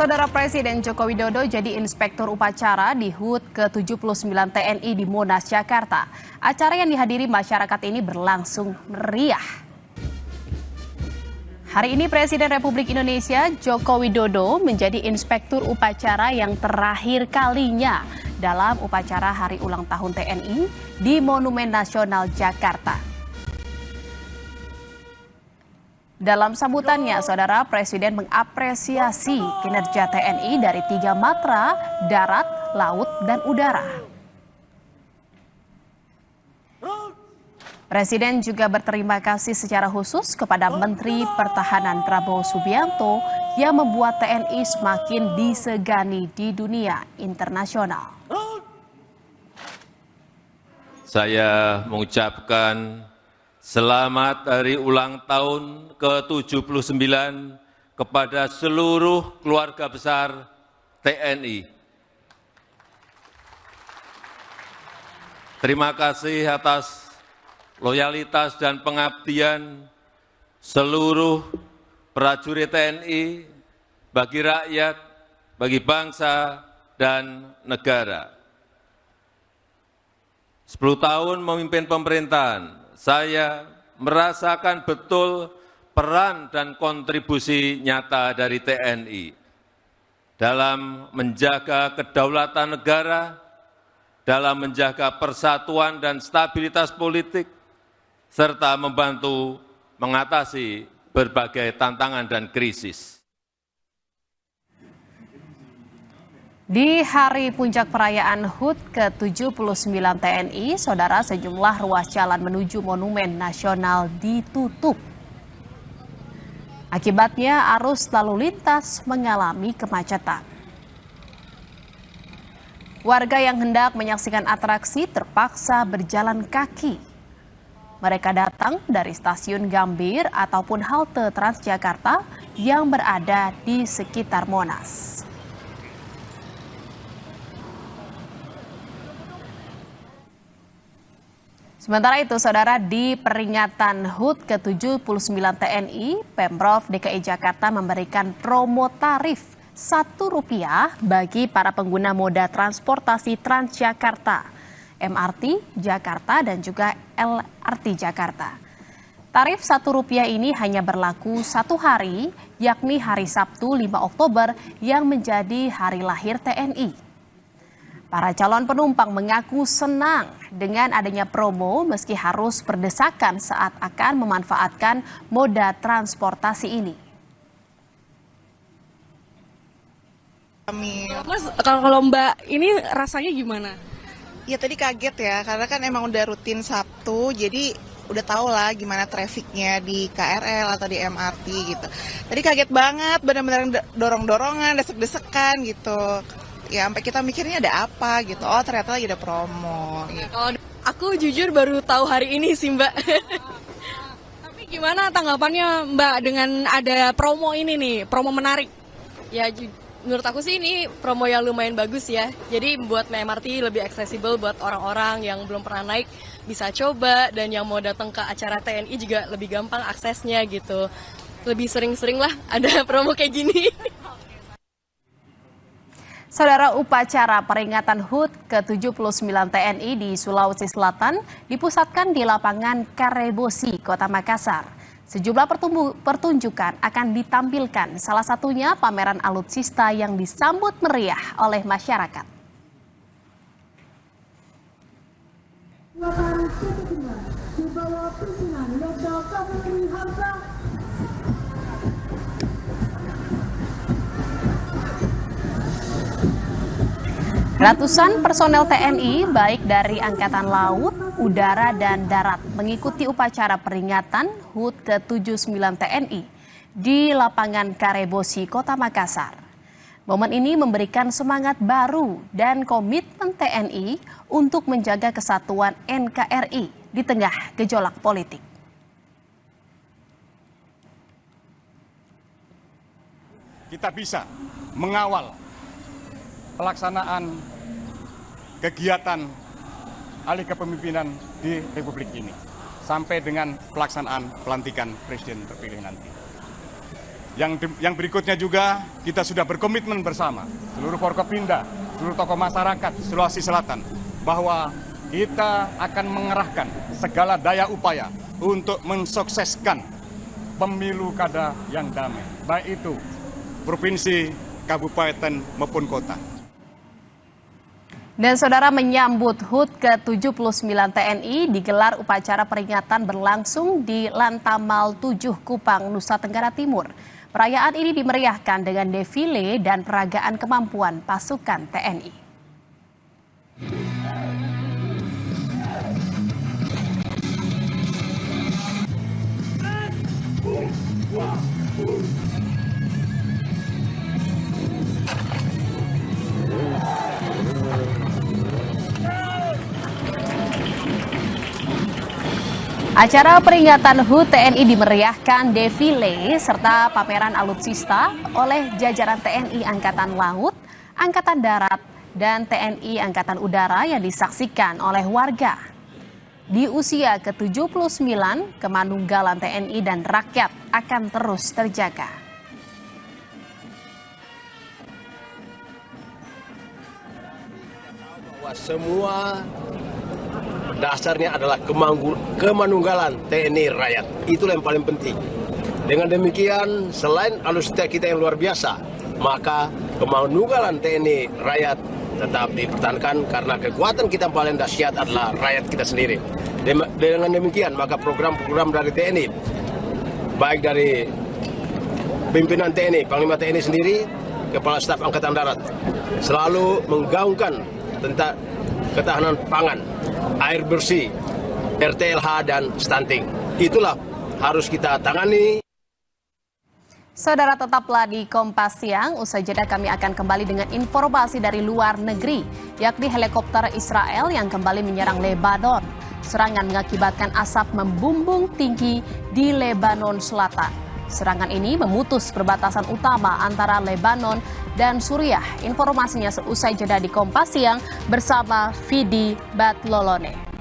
Saudara Presiden Joko Widodo jadi inspektur upacara di HUT ke-79 TNI di Monas, Jakarta. Acara yang dihadiri masyarakat ini berlangsung meriah. Hari ini Presiden Republik Indonesia Joko Widodo menjadi inspektur upacara yang terakhir kalinya dalam upacara Hari Ulang Tahun TNI di Monumen Nasional Jakarta. Dalam sambutannya, Saudara, Presiden mengapresiasi kinerja TNI dari 3 matra, darat, laut, dan udara. Presiden juga berterima kasih secara khusus kepada Menteri Pertahanan Prabowo Subianto yang membuat TNI semakin disegani di dunia internasional. Saya mengucapkan selamat Hari Ulang Tahun ke-79 kepada seluruh keluarga besar TNI. Terima kasih atas loyalitas dan pengabdian seluruh prajurit TNI bagi rakyat, bagi bangsa, dan negara. 10 tahun memimpin pemerintahan, saya merasakan betul peran dan kontribusi nyata dari TNI dalam menjaga kedaulatan negara, dalam menjaga persatuan dan stabilitas politik, serta membantu mengatasi berbagai tantangan dan krisis. Di hari puncak perayaan HUT ke-79 TNI, Saudara, sejumlah ruas jalan menuju Monumen Nasional ditutup. Akibatnya arus lalu lintas mengalami kemacetan. Warga yang hendak menyaksikan atraksi terpaksa berjalan kaki. Mereka datang dari stasiun Gambir ataupun halte Transjakarta yang berada di sekitar Monas. Sementara itu, Saudara, di peringatan HUT ke-79 TNI, Pemprov DKI Jakarta memberikan promo tarif Rp1 bagi para pengguna moda transportasi Transjakarta, MRT Jakarta, dan juga LRT Jakarta. Tarif Rp1 ini hanya berlaku 1 hari, yakni hari Sabtu 5 Oktober yang menjadi hari lahir TNI. Para calon penumpang mengaku senang dengan adanya promo meski harus berdesakan saat akan memanfaatkan moda transportasi ini. Mas, kalau Mbak ini rasanya gimana? Ya tadi kaget ya, karena kan emang udah rutin Sabtu, jadi udah tau lah gimana trafiknya di KRL atau di MRT gitu. Tadi kaget banget, benar-benar dorong-dorongan, desek-desekan gitu. Ya sampai kita mikirnya ada apa gitu, oh ternyata lagi ada promo gitu. Oh, aku jujur baru tahu hari ini sih Mbak. Tapi gimana tanggapannya Mbak dengan ada promo ini nih, promo menarik? Ya menurut aku sih ini promo yang lumayan bagus ya. Jadi membuat MRT lebih aksesibel buat orang-orang yang belum pernah naik bisa coba, dan yang mau datang ke acara TNI juga lebih gampang aksesnya gitu. Lebih sering-sering lah ada promo kayak gini. Saudara, upacara peringatan HUT ke-79 TNI di Sulawesi Selatan dipusatkan di lapangan Karebosi, Kota Makassar. Sejumlah pertunjukan akan ditampilkan, salah satunya pameran alutsista yang disambut meriah oleh masyarakat. Ratusan personel TNI baik dari Angkatan Laut, Udara, dan Darat mengikuti upacara peringatan HUT ke-79 TNI di lapangan Karebosi, Kota Makassar. Momen ini memberikan semangat baru dan komitmen TNI untuk menjaga kesatuan NKRI di tengah gejolak politik. Kita bisa mengawal pelaksanaan kegiatan alih kepemimpinan di Republik ini sampai dengan pelaksanaan pelantikan Presiden terpilih nanti. Yang berikutnya juga kita sudah berkomitmen bersama, seluruh Forkopimda, seluruh tokoh masyarakat Sulawesi Selatan, bahwa kita akan mengerahkan segala daya upaya untuk mensukseskan pemilu kada yang damai, baik itu provinsi, kabupaten maupun kota. Dan saudara, menyambut HUT ke-79 TNI digelar upacara peringatan berlangsung di Lantamal 7 Kupang, Nusa Tenggara Timur. Perayaan ini dimeriahkan dengan defile dan peragaan kemampuan pasukan TNI. Acara peringatan HUT TNI dimeriahkan defile serta pameran alutsista oleh jajaran TNI Angkatan Laut, Angkatan Darat, dan TNI Angkatan Udara yang disaksikan oleh warga. Di usia ke-79, kemanunggalan TNI dan rakyat akan terus terjaga. Semua dasarnya adalah kemanunggalan TNI rakyat. Itulah yang paling penting. Dengan demikian, selain alutsista kita yang luar biasa, maka kemanunggalan TNI rakyat tetap dipertahankan karena kekuatan kita yang paling dahsyat adalah rakyat kita sendiri. Dengan demikian, maka program-program dari TNI, baik dari pimpinan TNI, Panglima TNI sendiri, Kepala Staf Angkatan Darat, selalu menggaungkan tentang ketahanan pangan, air bersih, RTLH, dan stunting. Itulah harus kita tangani. Saudara, tetaplah di Kompas Siang. Usai jeda kami akan kembali dengan informasi dari luar negeri, yakni helikopter Israel yang kembali menyerang Lebanon. Serangan mengakibatkan asap membumbung tinggi di Lebanon Selatan. Serangan ini memutus perbatasan utama antara Lebanon dan Suriah. Informasinya seusai jeda di Kompas Siang bersama Vidi Batlolone.